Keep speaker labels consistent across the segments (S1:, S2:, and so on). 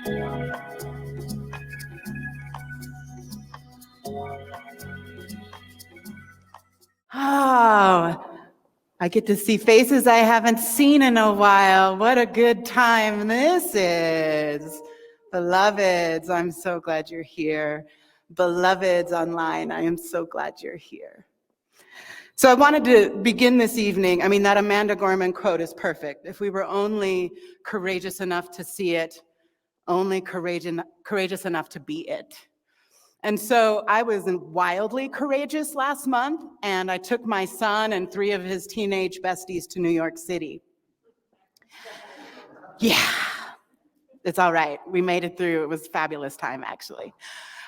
S1: Oh, I get to see faces I haven't seen in a while. What a good time this is. Beloveds, I'm so glad you're here. Beloveds online, I am so glad you're here. So I wanted to begin this evening, that Amanda Gorman quote is perfect. If we were only courageous enough to see it, only courageous enough to be it. And so I was wildly courageous last month, and I took my son and 3 of his teenage besties to New York City. Yeah, it's all right. We made it through. It was a fabulous time, actually.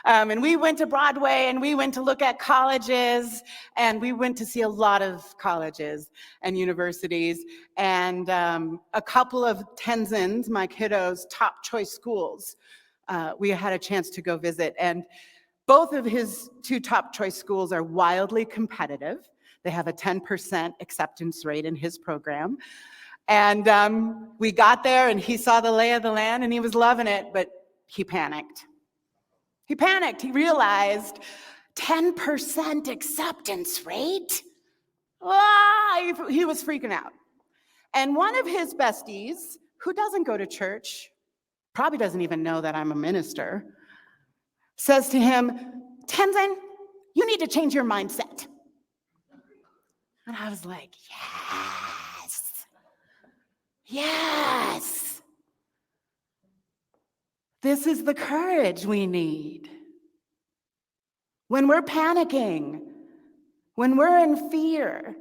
S1: And we went to Broadway, and we went to look at colleges, and we went to see a lot of colleges and universities, and a couple of Tenzin's, my kiddos' top choice schools, we had a chance to go visit. And both of his 2 top choice schools are wildly competitive. They have a 10% acceptance rate in his program. And we got there, and he saw the lay of the land, and he was loving it, but he panicked. He panicked. He realized 10% acceptance rate? He was freaking out. And one of his besties, who doesn't go to church, probably doesn't even know that I'm a minister, says to him, Tenzin, you need to change your mindset. And I was like, yes. This is the courage we need. When we're panicking, when we're in fear,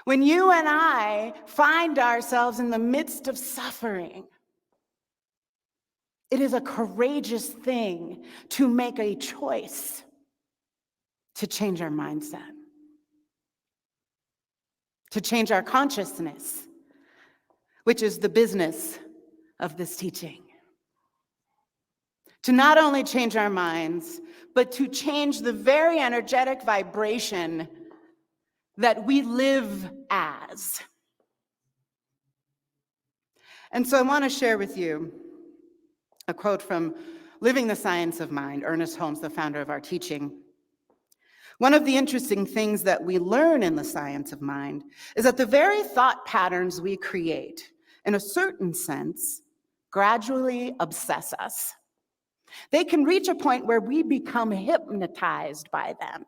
S1: when you and I find ourselves in the midst of suffering, it is a courageous thing to make a choice to change our mindset, to change our consciousness, which is the business of this teaching. To not only change our minds, but to change the very energetic vibration that we live as. And so I want to share with you a quote from Living the Science of Mind, Ernest Holmes, the founder of our teaching. One of the interesting things that we learn in the science of mind is that the very thought patterns we create, in a certain sense, gradually obsess us. They can reach a point where we become hypnotized by them,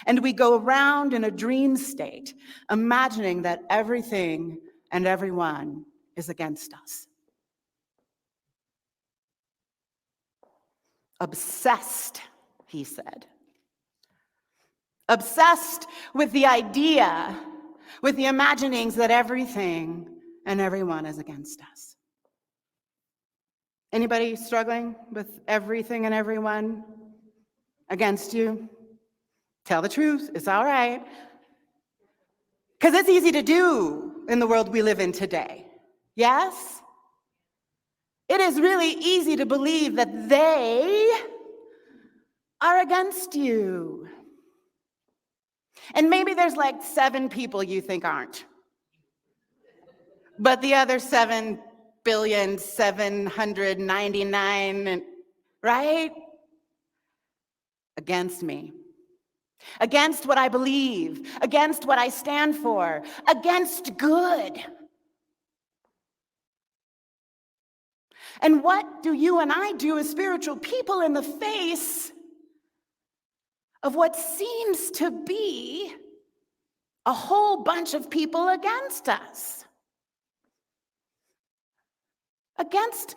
S1: and we go around in a dream state, imagining that everything and everyone is against us. Obsessed, he said. Obsessed with the idea, with the imaginings that everything and everyone is against us. Anybody struggling with everything and everyone against you? Tell the truth, it's all right. Because it's easy to do in the world we live in today. Yes? It is really easy to believe that they are against you. And maybe there's like 7 people you think aren't. But the other 7,799,000,000, right? Against me. Against what I believe. Against what I stand for. Against good. And what do you and I do as spiritual people in the face of what seems to be a whole bunch of people against us? Against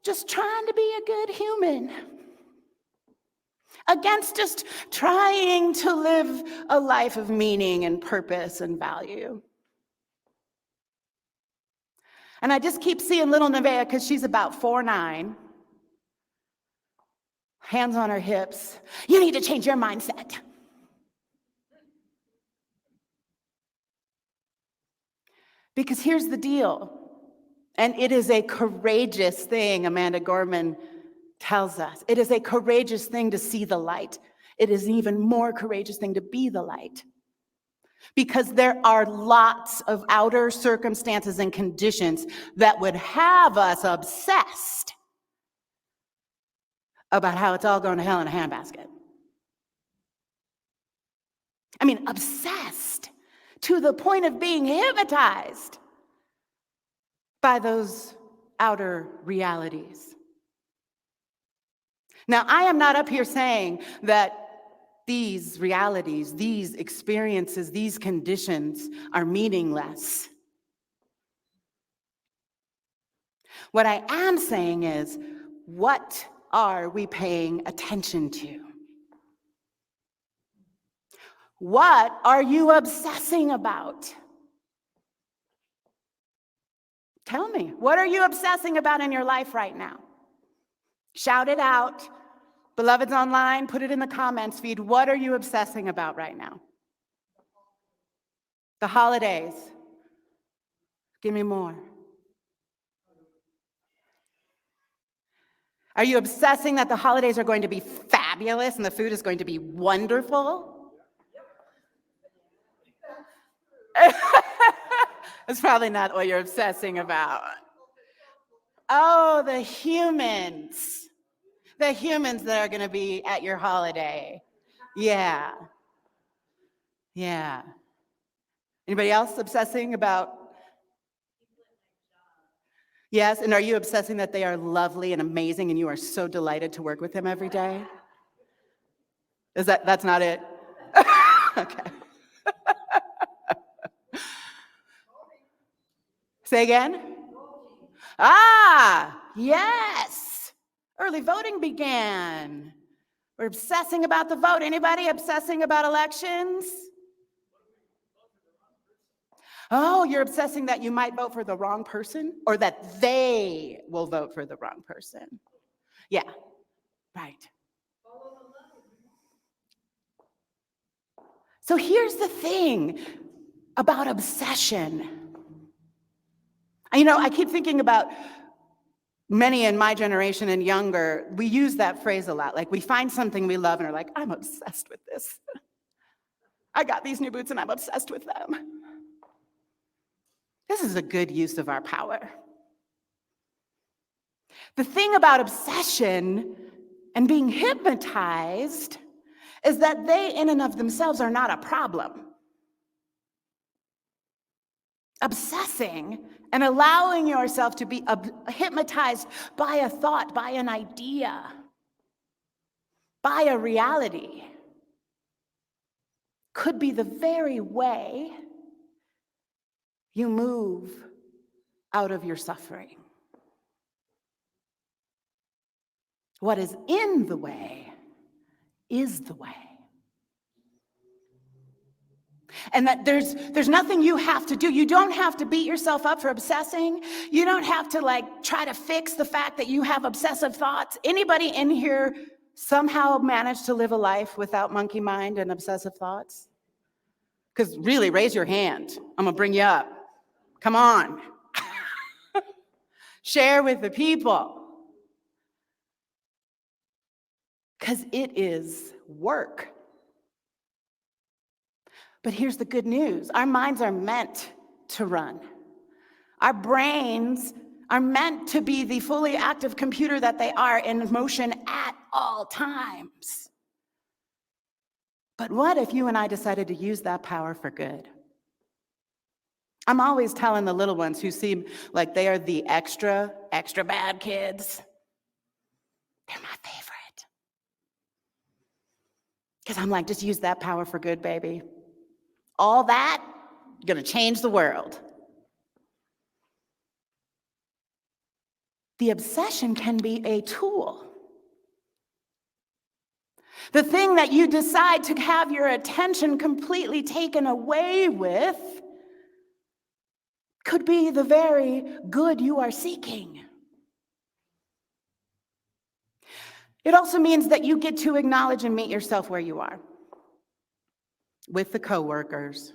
S1: just trying to be a good human. Against just trying to live a life of meaning and purpose and value. And I just keep seeing little Nevaeh, because she's about 4'9", hands on her hips. You need to change your mindset. Because here's the deal, and it is a courageous thing, Amanda Gorman tells us. It is a courageous thing to see the light. It is an even more courageous thing to be the light. Because there are lots of outer circumstances and conditions that would have us obsessed about how it's all going to hell in a handbasket. I mean, obsessed to the point of being hypnotized by those outer realities. Now, I am not up here saying that these realities, these experiences, these conditions are meaningless. What I am saying is, what are we paying attention to? What are you obsessing about? Tell me, what are you obsessing about in your life right now? Shout it out. Beloveds online, put it in the comments feed. What are you obsessing about right now? The holidays. Give me more. Are you obsessing that the holidays are going to be fabulous and the food is going to be wonderful? That's probably not what you're obsessing about. Oh, the humans that are going to be at your holiday. Yeah. Anybody else obsessing about? Yes, and are you obsessing that they are lovely and amazing and you are so delighted to work with them every day? That's not it? Okay. Say again? Yes. Early voting began. We're obsessing about the vote. Anybody obsessing about elections? Oh, you're obsessing that you might vote for the wrong person or that they will vote for the wrong person. Yeah, right. So here's the thing about obsession. I keep thinking about many in my generation and younger. We use that phrase a lot. Like we find something we love and are like, I'm obsessed with this. I got these new boots and I'm obsessed with them. This is a good use of our power. The thing about obsession and being hypnotized is that they in and of themselves are not a problem. Obsessing and allowing yourself to be hypnotized by a thought, by an idea, by a reality could be the very way you move out of your suffering. What is in the way is the way. And that there's nothing you have to do. You don't have to beat yourself up for obsessing. You don't have to try to fix the fact that you have obsessive thoughts. Anybody in here somehow managed to live a life without monkey mind and obsessive thoughts? Because really, raise your hand. I'm gonna bring you up. Come on. Share with the people. Because it is work. But here's the good news. Our minds are meant to run. Our brains are meant to be the fully active computer that they are in motion at all times. But what if you and I decided to use that power for good? I'm always telling the little ones who seem like they are the extra bad kids. They're my favorite. Because I'm like, just use that power for good, baby. All that, gonna change the world. The obsession can be a tool. The thing that you decide to have your attention completely taken away with could be the very good you are seeking. It also means that you get to acknowledge and meet yourself where you are. With the coworkers,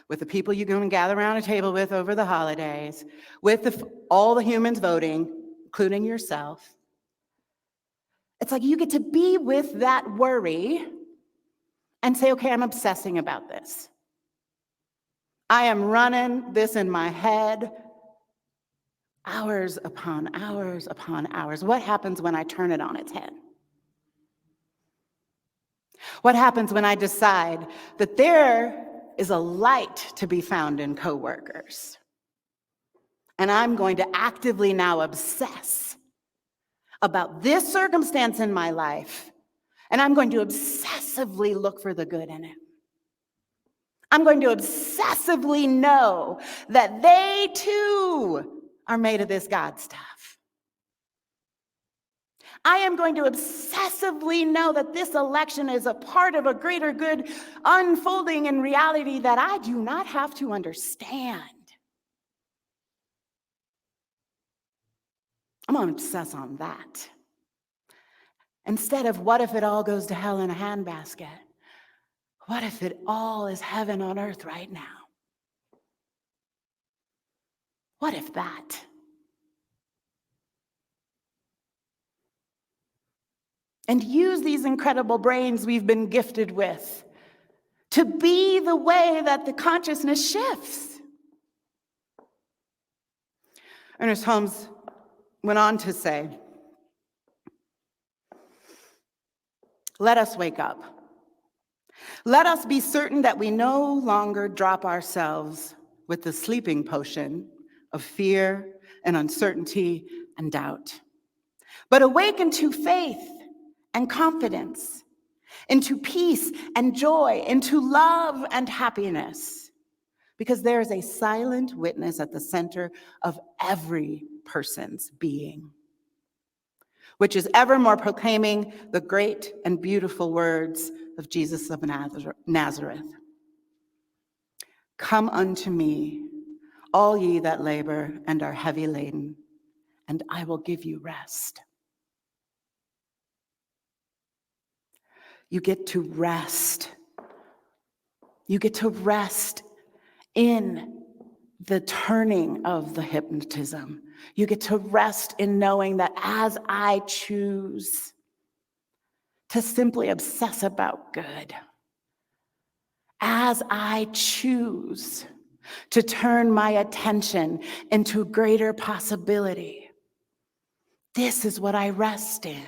S1: with the people you're going to gather around a table with over the holidays, with all the humans voting, including yourself. It's like you get to be with that worry and say, okay, I'm obsessing about this. I am running this in my head hours upon hours upon hours. What happens when I turn it on its head? What happens when I decide that there is a light to be found in coworkers? And I'm going to actively now obsess about this circumstance in my life, and I'm going to obsessively look for the good in it. I'm going to obsessively know that they too are made of this God stuff. I am going to obsessively know that this election is a part of a greater good unfolding in reality that I do not have to understand. I'm going to obsess on that. Instead of what if it all goes to hell in a handbasket? What if it all is heaven on earth right now? What if that? And use these incredible brains we've been gifted with to be the way that the consciousness shifts. Ernest Holmes went on to say, let us wake up. Let us be certain that we no longer drop ourselves with the sleeping potion of fear and uncertainty and doubt, but awaken to faith and confidence, into peace and joy, into love and happiness, because there is a silent witness at the center of every person's being, which is evermore proclaiming the great and beautiful words of Jesus of Nazareth. Come unto me, all ye that labor and are heavy laden, and I will give you rest. You get to rest. You get to rest in the turning of the hypnotism. You get to rest in knowing that as I choose to simply obsess about good, as I choose to turn my attention into greater possibility, this is what I rest in.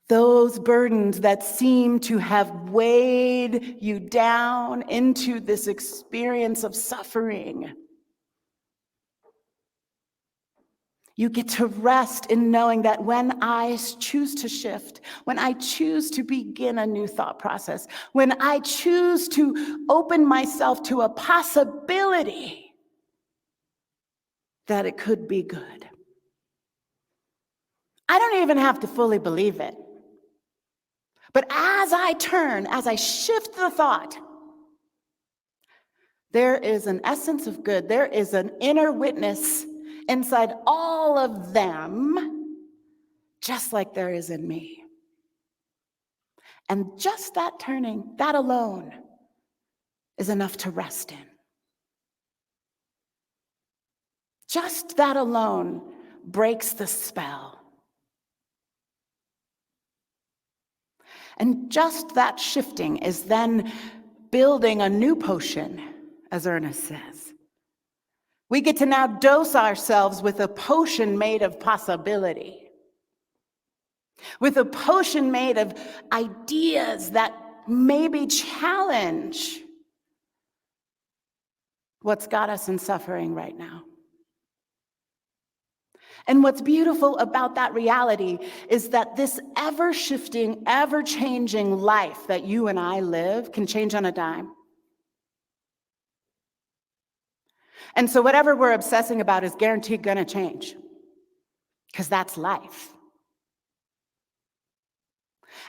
S1: Those burdens that seem to have weighed you down into this experience of suffering. You get to rest in knowing that when I choose to shift, when I choose to begin a new thought process, when I choose to open myself to a possibility that it could be good. I don't even have to fully believe it. But as I turn, as I shift the thought, there is an essence of good. There is an inner witness inside all of them, just like there is in me. And just that turning, that alone, is enough to rest in. Just that alone breaks the spell. And just that shifting is then building a new potion, as Ernest says. We get to now dose ourselves with a potion made of possibility, with a potion made of ideas that maybe challenge what's got us in suffering right now. And what's beautiful about that reality is that this ever-shifting, ever-changing life that you and I live can change on a dime. And so whatever we're obsessing about is guaranteed going to change, because that's life.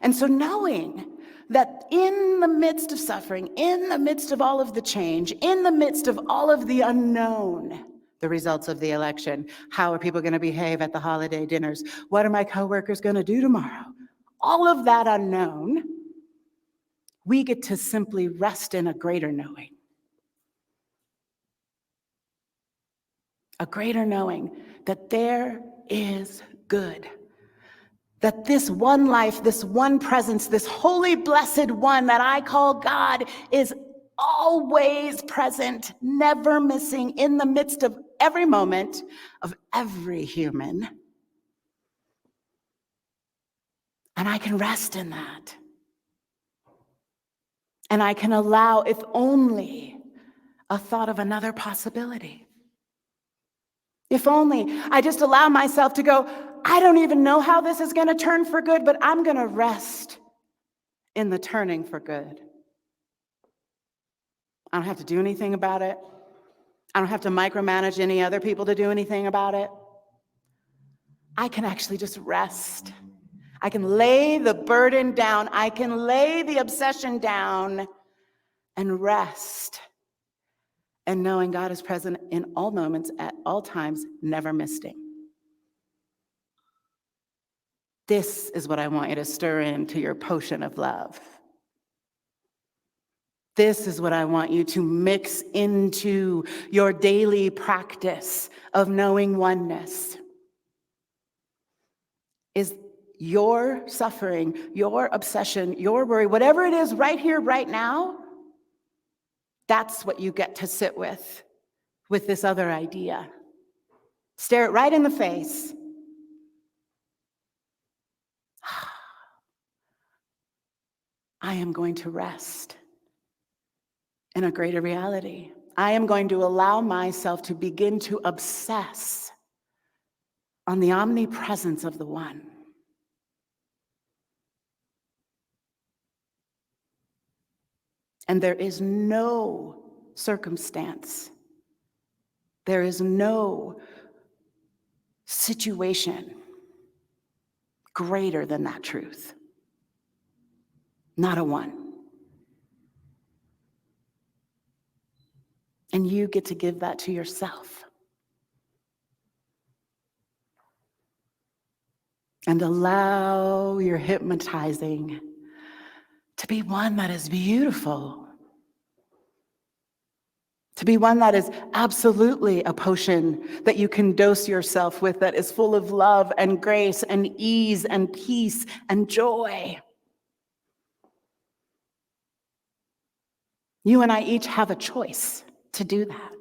S1: And so knowing that in the midst of suffering, in the midst of all of the change, in the midst of all of the unknown, the results of the election, how are people going to behave at the holiday dinners? What are my coworkers going to do tomorrow? All of that unknown, we get to simply rest in a greater knowing. A greater knowing that there is good. That this one life, this one presence, this holy blessed one that I call God is always present, never missing, in the midst of every moment of every human. And I can rest in that. And I can allow, if only, a thought of another possibility. If only I just allow myself to go, I don't even know how this is going to turn for good, but I'm going to rest in the turning for good. I don't have to do anything about it. I don't have to micromanage any other people to do anything about it. I can actually just rest. I can lay the burden down. I can lay the obsession down and rest. And knowing God is present in all moments, at all times, never misting. This is what I want you to stir into your potion of love. This is what I want you to mix into your daily practice of knowing oneness. Is your suffering, your obsession, your worry, whatever it is right here, right now, that's what you get to sit with this other idea. Stare it right in the face. I am going to rest in a greater reality. I am going to allow myself to begin to obsess on the omnipresence of the One. And there is no circumstance, there is no situation greater than that truth. Not a one. And you get to give that to yourself. And allow your hypnotizing to be one that is beautiful. To be one that is absolutely a potion that you can dose yourself with, that is full of love and grace and ease and peace and joy. You and I each have a choice to do that.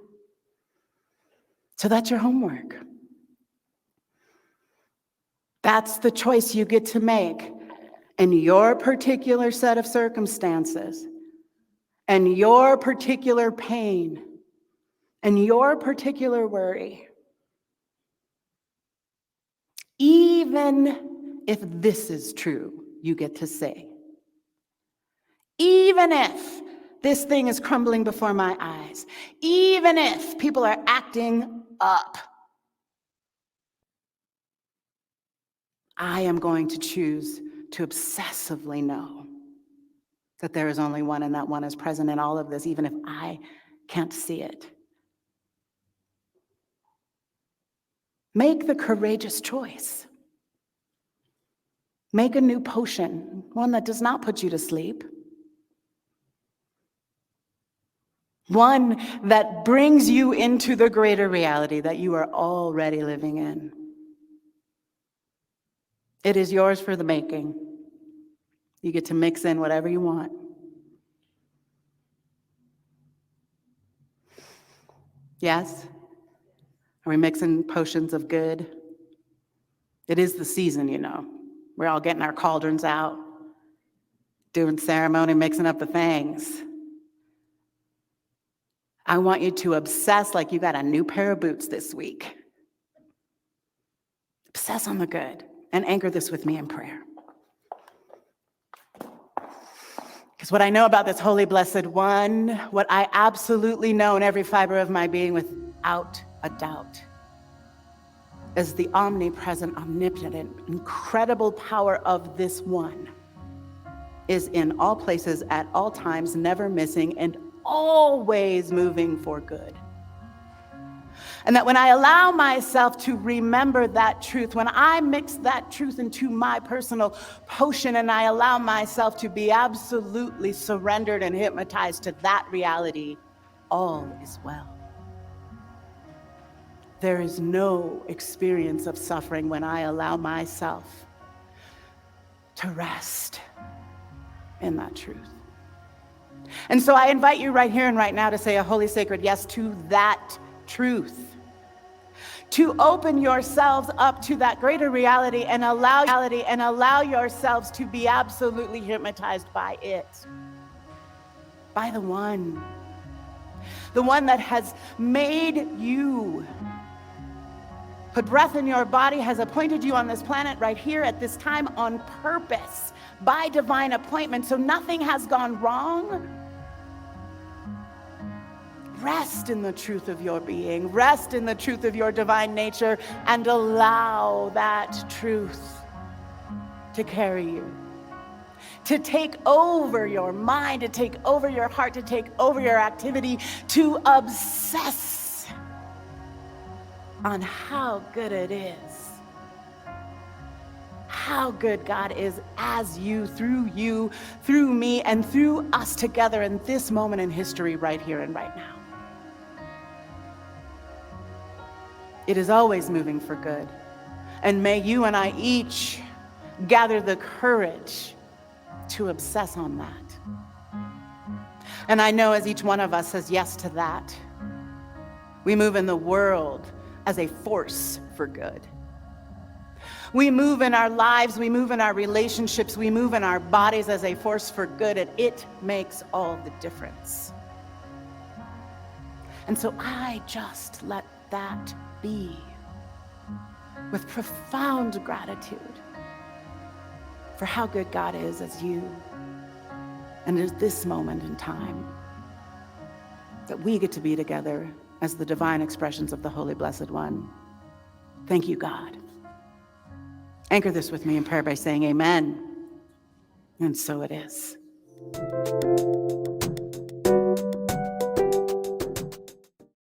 S1: So that's your homework. That's the choice you get to make in your particular set of circumstances, and your particular pain, and your particular worry. Even if this is true, you get to say. Even if this thing is crumbling before my eyes, even if people are acting up, I am going to choose to obsessively know that there is only one, and that one is present in all of this, even if I can't see it. Make the courageous choice. Make a new potion, one that does not put you to sleep. One that brings you into the greater reality that you are already living in. It is yours for the making. You get to mix in whatever you want. Yes? Are we mixing potions of good? It is the season, you know. We're all getting our cauldrons out, doing ceremony, mixing up the things. I want you to obsess like you got a new pair of boots this week. Obsess on the good, and anchor this with me in prayer. Because what I know about this holy, blessed one, what I absolutely know in every fiber of my being without a doubt, is the omnipresent, omnipotent, incredible power of this one is in all places, at all times, never missing, and always moving for good. And that when I allow myself to remember that truth, when I mix that truth into my personal potion and I allow myself to be absolutely surrendered and hypnotized to that reality, all is well. There is no experience of suffering when I allow myself to rest in that truth. And so I invite you right here and right now to say a holy, sacred yes to that truth. to open yourselves up to that greater reality and allow yourselves to be absolutely hypnotized by it, by the one that has made you, put breath in your body, has appointed you on this planet right here at this time on purpose, by divine appointment, so nothing has gone wrong. Rest in the truth of your being, rest in the truth of your divine nature, and allow that truth to carry you, to take over your mind, to take over your heart, to take over your activity, to obsess on how good it is, how good God is as you, through me, and through us together in this moment in history right here and right now. It is always moving for good. And may you and I each gather the courage to obsess on that. And I know as each one of us says yes to that, we move in the world as a force for good. We move in our lives, we move in our relationships, we move in our bodies as a force for good, and it makes all the difference. And so I just let that be with profound gratitude for how good God is as you, and at this moment in time that we get to be together as the divine expressions of the Holy Blessed One. Thank you, God. Anchor this with me in prayer by saying amen. And so it is.